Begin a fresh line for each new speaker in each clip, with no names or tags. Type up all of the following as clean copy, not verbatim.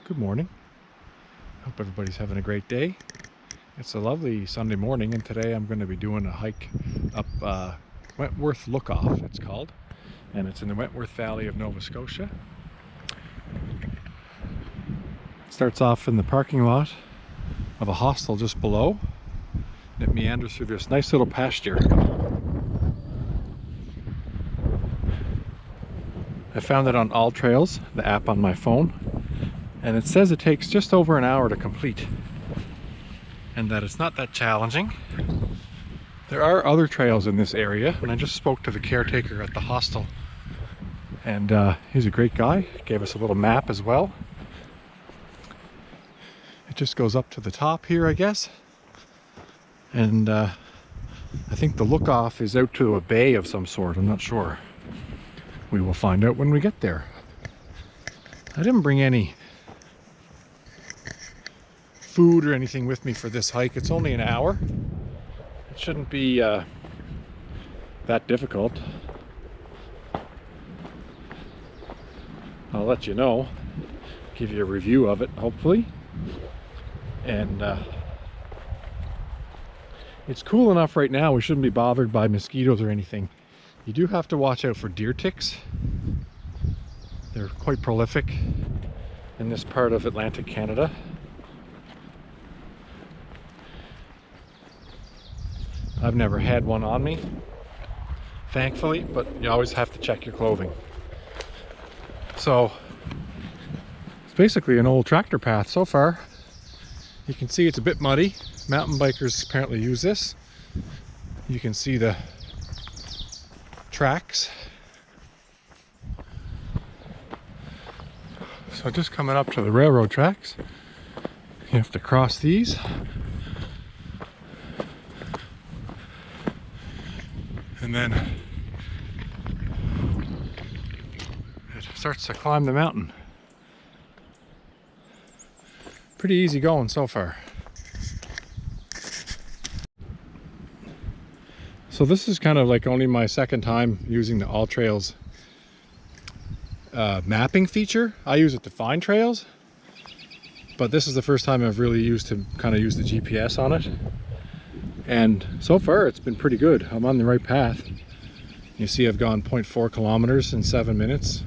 Good morning. Hope everybody's having a great day. It's a lovely Sunday morning, and today I'm going to be doing a hike up Wentworth Look-Off, it's called, and it's in the Wentworth Valley of Nova Scotia. It starts off in the parking lot of a hostel just below, and it meanders through this nice little pasture. I found it on AllTrails, the app on my phone, and it says it takes just over an hour to complete, and that it's not that challenging. There are other trails in this area, and I just spoke to the caretaker at the hostel, and he's a great guy. He gave us a little map as well. It just goes up to the top here, I guess, and I think the look-off is out to a bay of some sort. I'm not sure. We will find out when we get there. I didn't bring any food or anything with me for this hike. It's only an hour. It shouldn't be that difficult. I'll let you know, give you a review of it hopefully. And it's cool enough right now, we shouldn't be bothered by mosquitoes or anything. You do have to watch out for deer ticks. They're quite prolific in this part of Atlantic Canada. I've never had one on me, thankfully, but you always have to check your clothing. So it's basically an old tractor path so far. You can see it's a bit muddy. Mountain bikers apparently use this. You can see the tracks. So just coming up to the railroad tracks, you have to cross these. And then it starts to climb the mountain. Pretty easy going so far. So this is kind of like only my second time using the AllTrails mapping feature. I use it to find trails, but this is the first time I've really used to kind of use the GPS on it. And so far it's been pretty good. I'm on the right path. You see I've gone 0.4 kilometers in 7 minutes,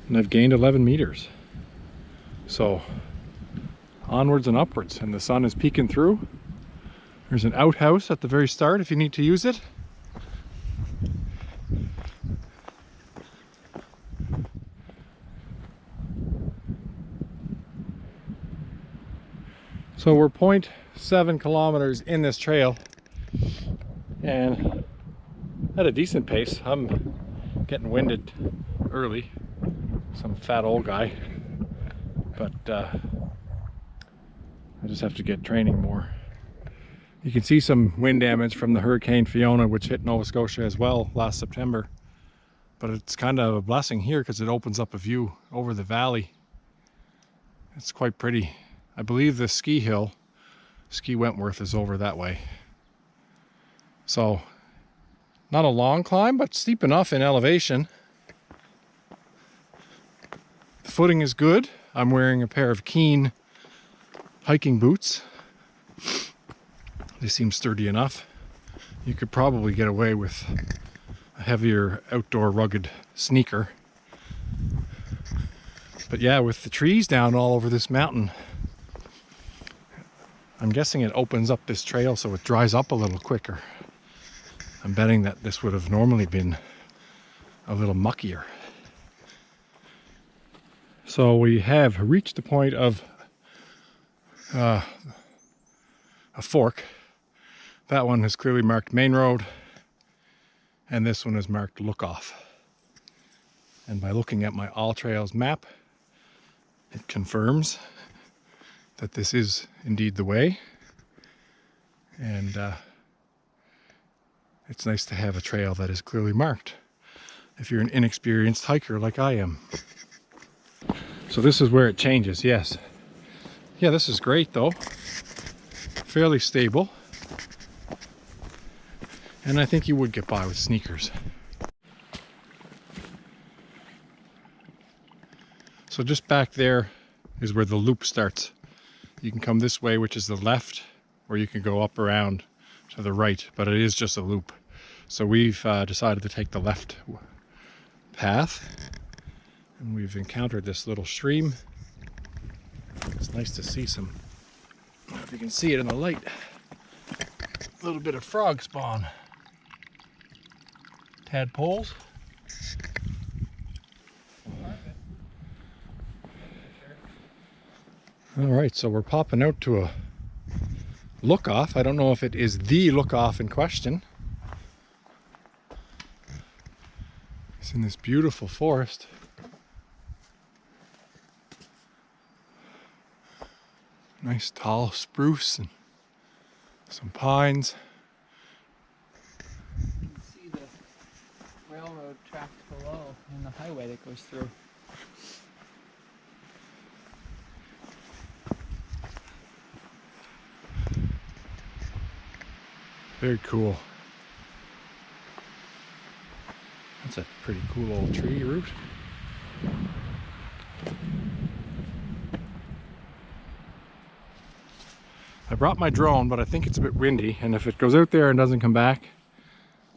and I've gained 11 meters. So onwards and upwards, and the sun is peeking through. There's an outhouse at the very start if you need to use it. So we're 0.7 kilometers in this trail, and at a decent pace. I'm getting winded early, some fat old guy, but I just have to get training more. You can see some wind damage from the Hurricane Fiona, which hit Nova Scotia as well last September, but it's kind of a blessing here because it opens up a view over the valley. It's quite pretty. I believe the ski hill, Ski Wentworth, is over that way. So not a long climb, but steep enough in elevation. The footing is good. I'm wearing a pair of Keen hiking boots. They seem sturdy enough. You could probably get away with a heavier outdoor rugged sneaker. But yeah, with the trees down all over this mountain, I'm guessing it opens up this trail so it dries up a little quicker. I'm betting that this would have normally been a little muckier. So we have reached the point of a fork. That one is clearly marked main road, and this one is marked look-off. And by looking at my AllTrails map, it confirms that this is indeed the way. And it's nice to have a trail that is clearly marked if you're an inexperienced hiker like I am. So this is where it changes, yes. Yeah, this is great though. Fairly stable. And I think you would get by with sneakers. So just back there is where the loop starts. You can come this way, which is the left, or you can go up around to the right, but it is just a loop. So we've decided to take the left path, and we've encountered this little stream. It's nice to see some, I don't know if you can see it in the light, a little bit of frog spawn. Tadpoles. All right, so we're popping out to a look off. I don't know if it is the look off in question. It's in this beautiful forest. Nice tall spruce and some pines.
You can see the railroad tracks below and the highway that goes through.
Very cool. That's a pretty cool old tree root. I brought my drone, but I think it's a bit windy, and if it goes out there and doesn't come back...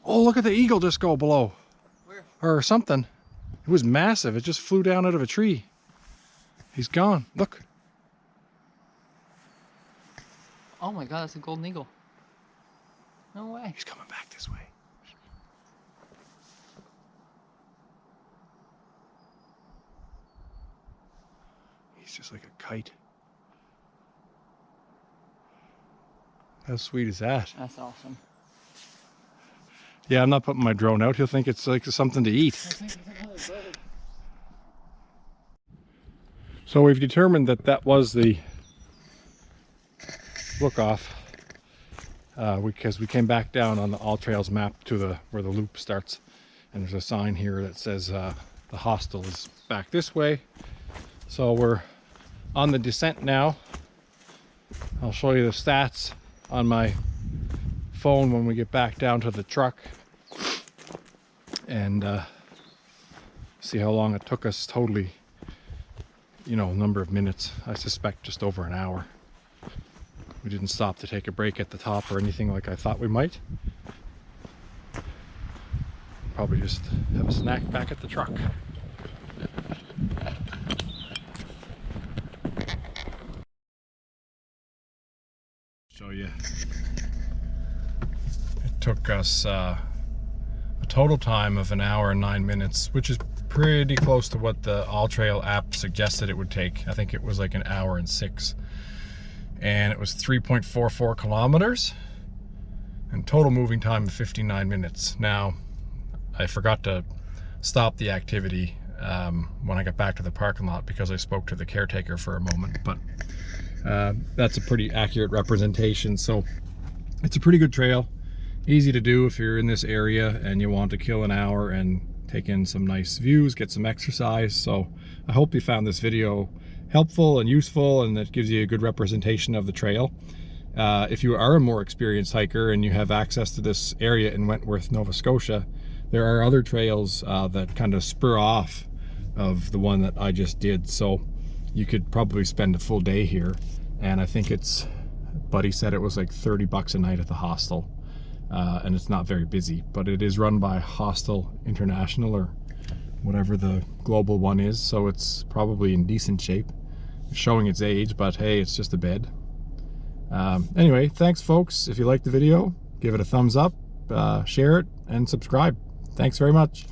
Oh, look at the eagle just go below.
Where?
Or something. It was massive. It just flew down out of a tree. He's gone. Look.
Oh my god, that's a golden eagle. No way.
He's coming back this way. He's just like a kite. How sweet is that?
That's awesome.
Yeah, I'm not putting my drone out. He'll think it's like something to eat. So we've determined that that was the look off because we came back down on the AllTrails map to where the loop starts, and there's a sign here that says the hostel is back this way. So we're on the descent now. I'll show you the stats on my phone when we get back down to the truck, and see how long it took us totally, you know, number of minutes. I suspect just over an hour. We didn't stop to take a break at the top or anything like I thought we might. Probably just have a snack back at the truck. Show you. It took us a total time of 1 hour and 9 minutes, which is pretty close to what the AllTrail app suggested it would take. I think it was like 1 hour and 6. And it was 3.44 kilometers and total moving time of 59 minutes. Now, I forgot to stop the activity when I got back to the parking lot because I spoke to the caretaker for a moment, but that's a pretty accurate representation. So it's a pretty good trail, easy to do if you're in this area and you want to kill an hour and take in some nice views, get some exercise. So I hope you found this video helpful and useful, and that gives you a good representation of the trail. If you are a more experienced hiker and you have access to this area in Wentworth, Nova Scotia, there are other trails that kind of spur off of the one that I just did. So you could probably spend a full day here, and I think it's, Buddy said it was like $30 a night at the hostel, and it's not very busy, but it is run by Hostel International or whatever the global one is, so it's probably in decent shape. It's showing its age, but hey, it's just a bed. Anyway, thanks folks. If you liked the video, give it a thumbs up, share it, and subscribe. Thanks very much.